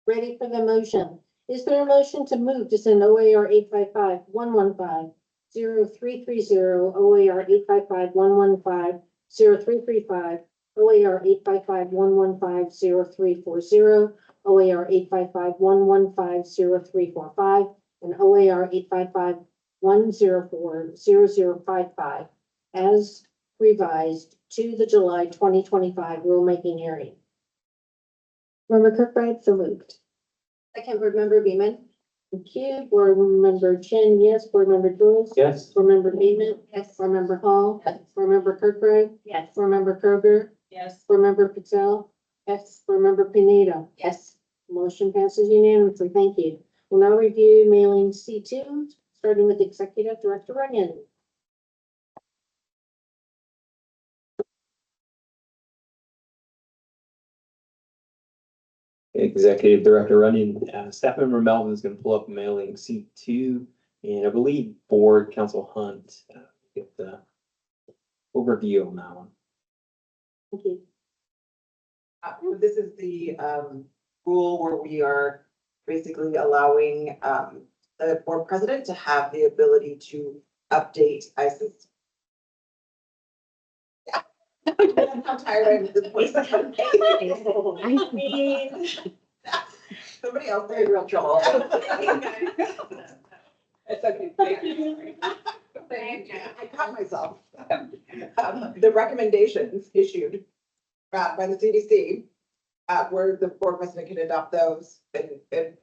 Ready for the motion? Is there a motion to move to send OAR 855-115-0330, OAR 855-115-0335, OAR 855-115-0340, OAR 855-115-0345, and OAR 855-104-0055 as revised to the July 2025 rulemaking hearing. Member Kirkbride, so moved. Second, Board Member Beeman. Thank you. Board Member Chin, yes. Board Member Joyce? Yes. Board Member Beeman? Yes. Board Member Hall? Yes. Board Member Kirkbride? Yes. Board Member Kroger? Yes. Board Member Patel? Yes. Board Member Pineda? Yes. Motion passes unanimously. Thank you. We'll now review mailing C2, starting with Executive Director Runyon. Executive Director Runyon, staff member Melvin is going to pull up mailing C2, and I believe Board Council Hunt get the overview on that one. Thank you. This is the rule where we are basically allowing the board president to have the ability to update ISIS. Yeah. I'm tired I am at this point. I mean, Somebody else made real trouble. It's okay. I caught myself. The recommendations issued by the CDC, where the board president can adopt those and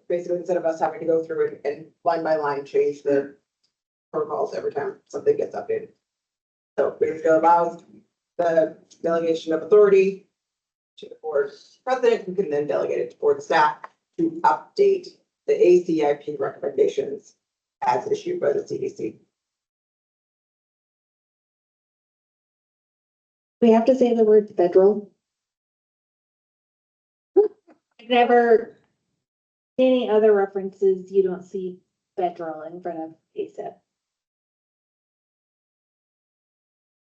basically instead of us having to go through and line by line change the protocols every time something gets updated. So basically allows the delegation of authority to the board president, who can then delegate it to board staff to update the ACIP recommendations as issued by the CDC. we have to say the word federal. Never, any other references, you don't see federal in front of ASIP.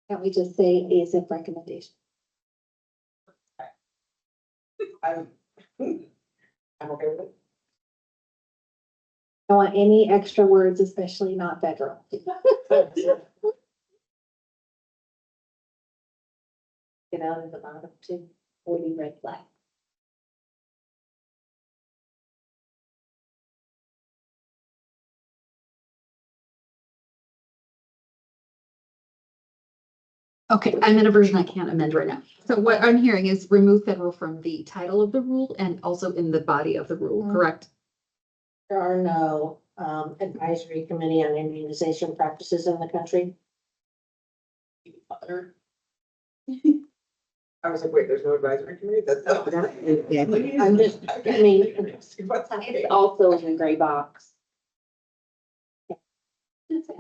Can't we just say ASIP recommendation? I'm okay with it. Don't want any extra words, especially not federal. Get out of the bottom too, 40 red flag. Okay, I'm in a version I can't amend right now. So what I'm hearing is remove federal from the title of the rule and also in the body of the rule, correct? There are no advisory committee on immunization practices in the country. I was like, wait, there's no advisory committee? That's. I'm just, I mean, What's happening? also in the gray box.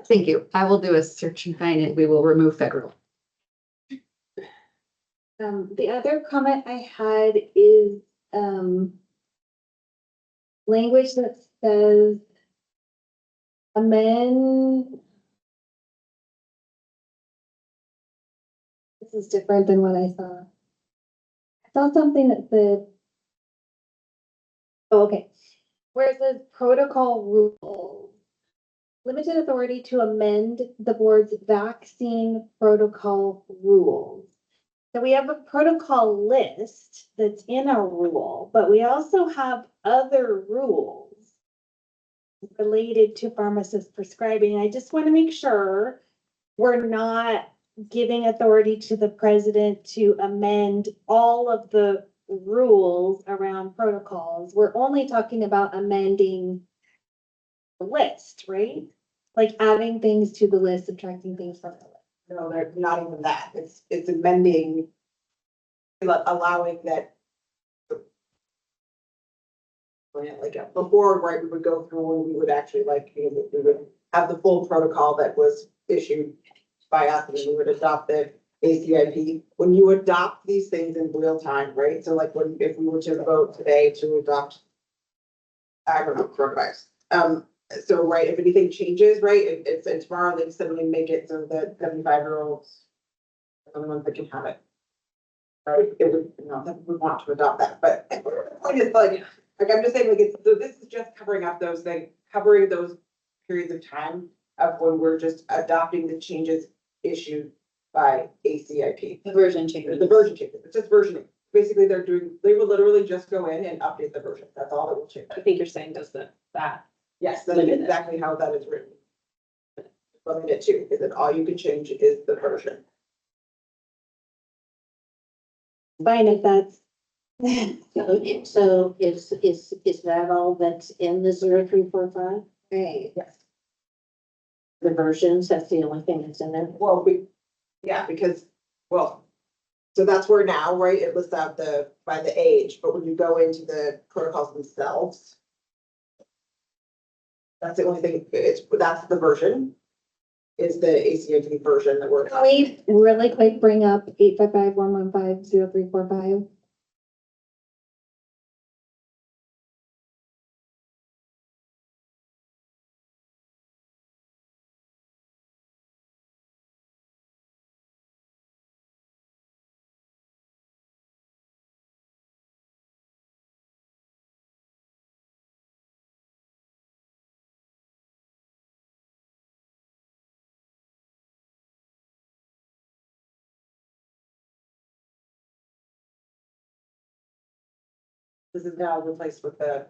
Thank you. I will do a search and find it. We will remove federal. The other comment I had is, language that says amend. This is different than what I saw. I saw something that said, oh, okay, where it says protocol rules. Limited authority to amend the board's vaccine protocol rules. So we have a protocol list that's in our rule, but we also have other rules related to pharmacist prescribing. I just want to make sure we're not giving authority to the president to amend all of the rules around protocols. We're only talking about amending the list, right? Like adding things to the list, subtracting things from the list. No, they're not even that. It's amending, allowing that. Like before, right, we would go through and we would actually like, we would have the full protocol that was issued by us and we would adopt the ACIP. When you adopt these things in real time, right? So like if we were to vote today to adopt, I don't know, coronavirus. So, right, if anything changes, right, and tomorrow they suddenly make it so that 75-year-olds are the ones that can have it. Right, it would, not that we want to adopt that, but the point is like, Like, I'm just saying, like, it's, so this is just covering up those things, covering those periods of time of when we're just adopting the changes issued by ACIP. The version changes. The version changes, it's just versioning. Basically, they will literally just go in and update the version. That's all that will change. I think you're saying does that. Yes, that's Limit it. exactly how that is written. Limit it to, is that all you can change is the version. Fine if that's. So is that all that's in the 0345? Right. Yes. The versions, that's the only thing that's in there? Well, because, well, so that's where now, right, it lists out by the age, but when you go into the protocols themselves, that's the only thing, that's the version, is the ACIP version that we're. Can we really quick bring up 855-115-0345? This is now replaced with the.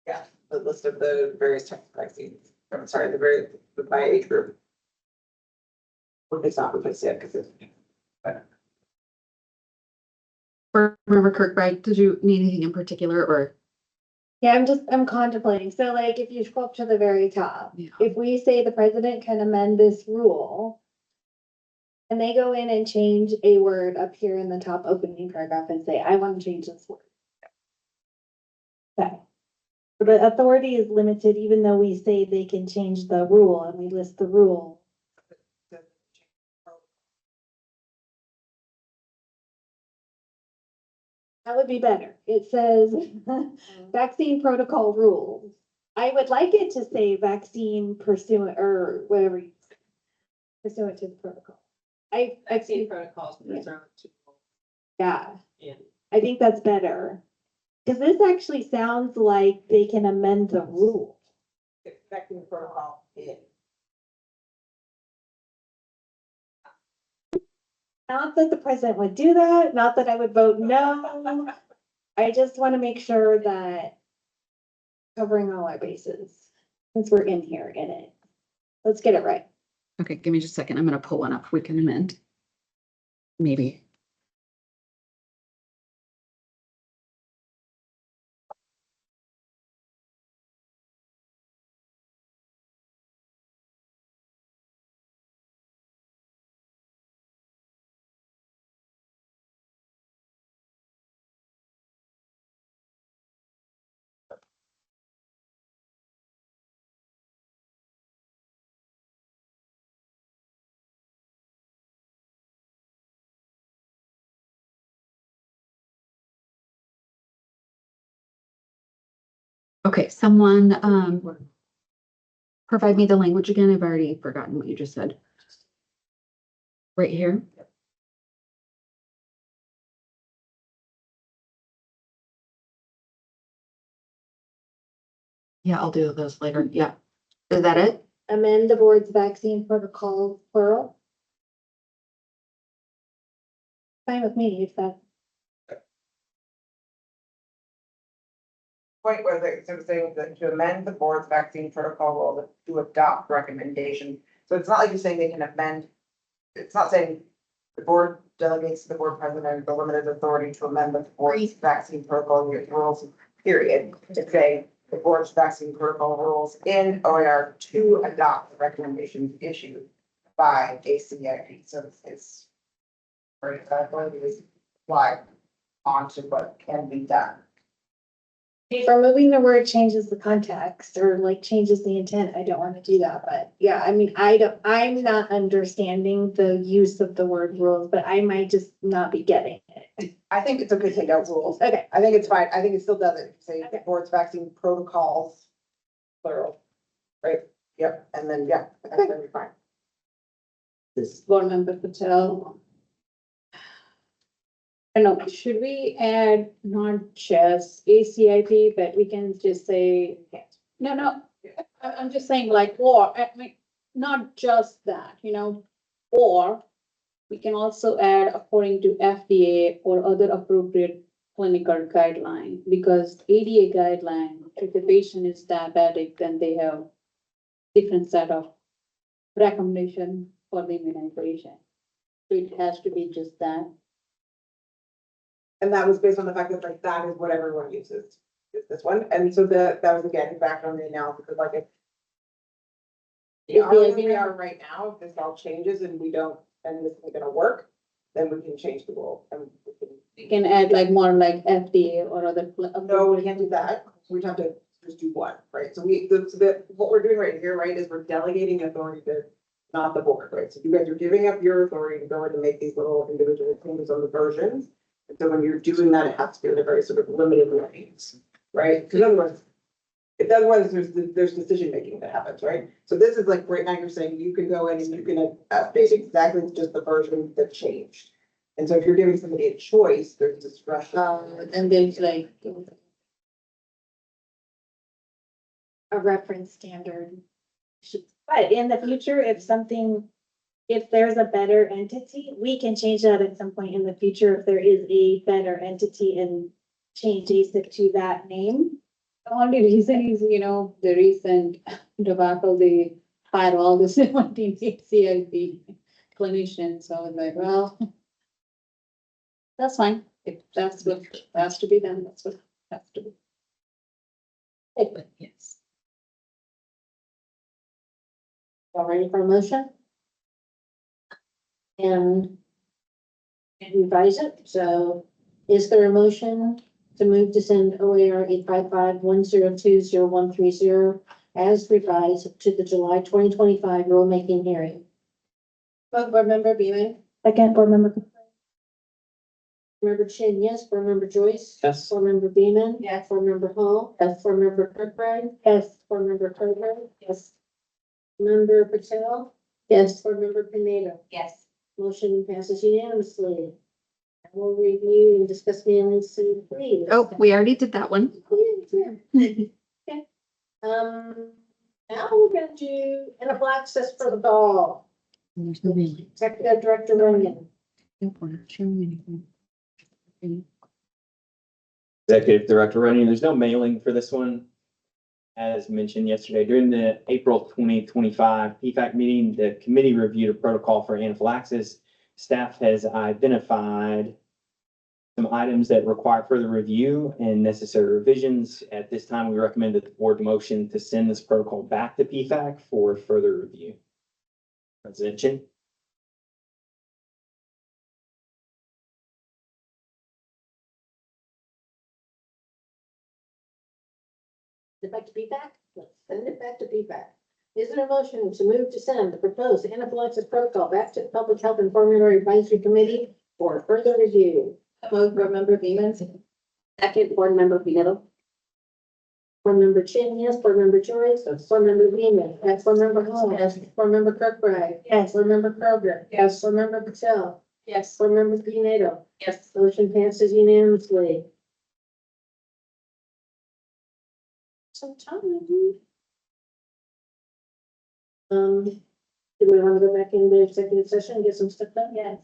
Yeah, the list of the various types of vaccines, I'm sorry, by age group. It's not replaced yet, because it's. Or Member Kirkbride, did you need anything in particular or? Yeah, I'm contemplating. So like, if you scroll up to the very top, Yeah. if we say the president can amend this rule. And they go in and change a word up here in the top opening paragraph and say, I want to change this word. Okay. So the authority is limited, even though we say they can change the rule and we list the rule. That would be better. It says vaccine protocol rules. I would like it to say vaccine pursuant or whatever. Pursuant to the protocol. I've seen, protocols pursuant to. yeah, And I think that's better. Cause this actually sounds like they can amend the rule. Affecting the protocol in. Not that the president would do that, not that I would vote no. I just want to make sure that covering all our bases, since we're in here in it. Let's get it right. Okay, give me just a second. I'm gonna pull one up. We can amend. Maybe. Okay, someone, provide me the language again. I've already forgotten what you just said. Right here. Yeah, I'll do those later. Yeah. Is that it? Amend the board's vaccine protocol plural. Fine with me if that, Point where they, so saying that to amend the board's vaccine protocol rule to adopt recommendation. So it's not like you're saying they can amend, it's not saying the board delegates to the board president the limited authority to amend the board's vaccine protocol rules, period. It's saying the board's vaccine protocol rules in OAR to adopt the recommendations issued by ACIP. So it's very exactly apply onto what can be done. if removing the word changes the context or like changes the intent, I don't want to do that, but yeah, I mean, I'm not understanding the use of the word rules, but I might just not be getting it. I think it's okay to take out rules. Okay, I think it's fine. I think it still does it. Say the Okay. board's vaccine protocols, plural, right? Yep, and then, yeah, I think that'd be fine. This board member Patel. I don't know, should we add not just ACIP, but we can just say, no, I'm just saying like, or, I mean, not just that, or we can also add according to FDA or other appropriate clinical guideline, because ADA guideline, if the patient is diabetic, then they have different set of recommendation for the immunization. So it has to be just that. And that was based on the fact that like that is what everyone uses, is this one. And so that was again back on the analysis of like if we are where we are right now, if this all changes and we don't, and this isn't gonna work, then we can change the rule and we can. We can add like more like FDA or other. No, we can't do that. We'd have to just do one, right? So what we're doing right here, right, is we're delegating authority to not the board, right? So you guys are giving up your authority to go in and make these little individual changes on the versions. And so when you're doing that, it has to be in a very sort of limited ways, right? Because otherwise there's decision making that happens, right? So this is like right now you're saying you can go in and you can update exactly just the version that changed. And so if you're giving somebody a choice, there's discretion. And there's like, A reference standard. But in the future, if there's a better entity, we can change that at some point in the future if there is a better entity and change ASIC to that name. the only reason is, the recent debacle, they hired all the 17 ACIP clinicians, so I was like, well, that's fine, if that's what has to be done, that's what has to be. Okay, Yes. all ready for a motion? And revise it, so is there a motion to move to send OAR 855-102-0130 as revised to the July 2025 rulemaking hearing? Board member Beeman? Second, board member. Member Chin, yes. Board member Joyce? Yes. Board member Beeman? Yes. Board member Hall? Yes. Board member Kirkbride? Yes. Board member Kroger? Yes. Member Patel? Yes. Board member Pineda? Yes. Motion passes unanimously. I will review and discuss mailings to please. Oh, we already did that one. Now we're gonna do anaphylaxis for the ball. There's no mailing. Executive Director Runyon. Nope, we're not showing anything. Executive Director Running, there's no mailing for this one. As mentioned yesterday, during the April 2025 PFAC meeting, the committee reviewed a protocol for anaphylaxis. Staff has identified some items that require further review and necessary revisions. At this time, we recommend that the board motion to send this protocol back to PFAC for further review. President Chin. Send it back to PFAC? Let's send it back to PFAC. Is there a motion to move to send the proposed anaphylaxis protocol back to the Public Health and Formulary Advisory Committee for further review? Board member Beeman? Second, board member Pineda. Board member Chin, yes. Board member Joyce. Board member Beeman. Yes. Board member Hall. Yes. Board member Kirkbride. Yes. Board member Kroger. Yes. Board member Patel. Yes. Board member Pineda. Yes. Motion passes unanimously. Some time. Do we want to go back into executive session and get some stuff done? Yes.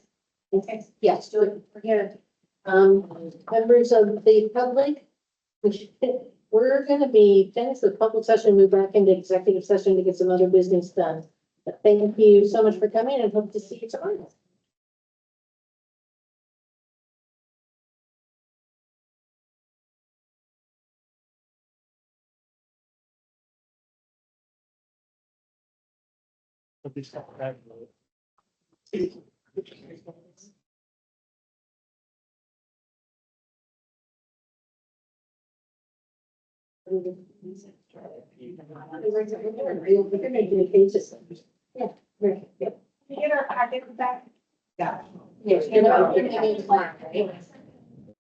Okay. Yes, do it. We're here. Members of the public, we're gonna be finished with public session, move back into executive session to get some other business done. But thank you so much for coming and hope to see you tomorrow. You're making a case of something. Yeah, right, yeah. Get our packet back. Yeah. Yes, you know, you're making a plan, right?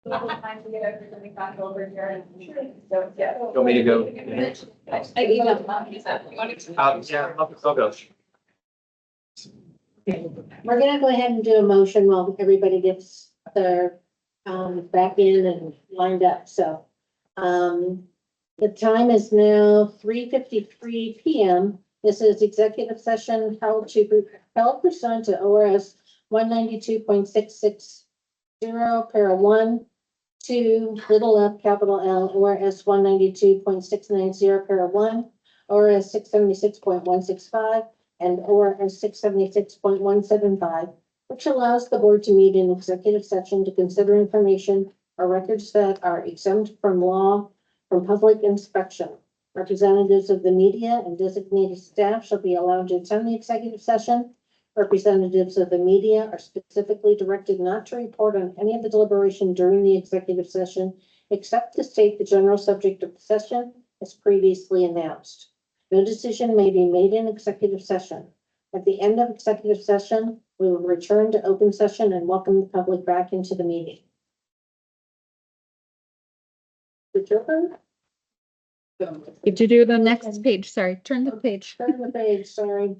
Time to get everything back over here. So, yeah. You want me to go? I emailed. Yeah, I'll go. We're gonna go ahead and do a motion while everybody gets their back in and lined up, so. The time is now 3:53 PM. This is executive session held pursuant to ORS 192.660, para 1, 2, little f, capital L, ORS 192.690, para 1, ORS 676.165, and ORS 676.175, which allows the board to meet in executive session to consider information or records that are exempt from law from public inspection. Representatives of the media and designated staff shall be allowed to attend the executive session. Representatives of the media are specifically directed not to report on any of the deliberation during the executive session, except to state the general subject of the session as previously announced. No decision may be made in executive session. At the end of executive session, we will return to open session and welcome the public back into the meeting. Turn Did you do the next page? Sorry, turn the page. the page, sorry.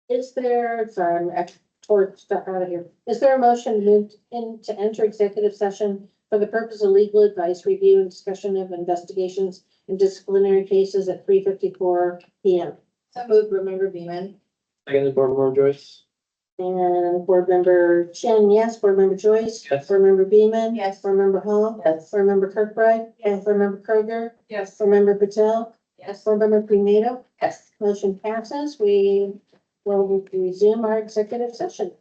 Is there, sorry, I'm toward stuff out of here. Is there a motion moved in to enter executive session for the purpose of legal advice, review and discussion of investigations and disciplinary cases at 3:54 PM? So moved, remember Beeman? Second, Board Member Joyce. And board member Chen, yes. Board member Joyce? Yes. Board member Beeman? Yes. Board member Hall? Yes. Board member Kirkbride? Yes. Board member Kroger? Yes. Board member Patel? Yes. Board member Premato? Yes. Motion passes. We will resume our executive session.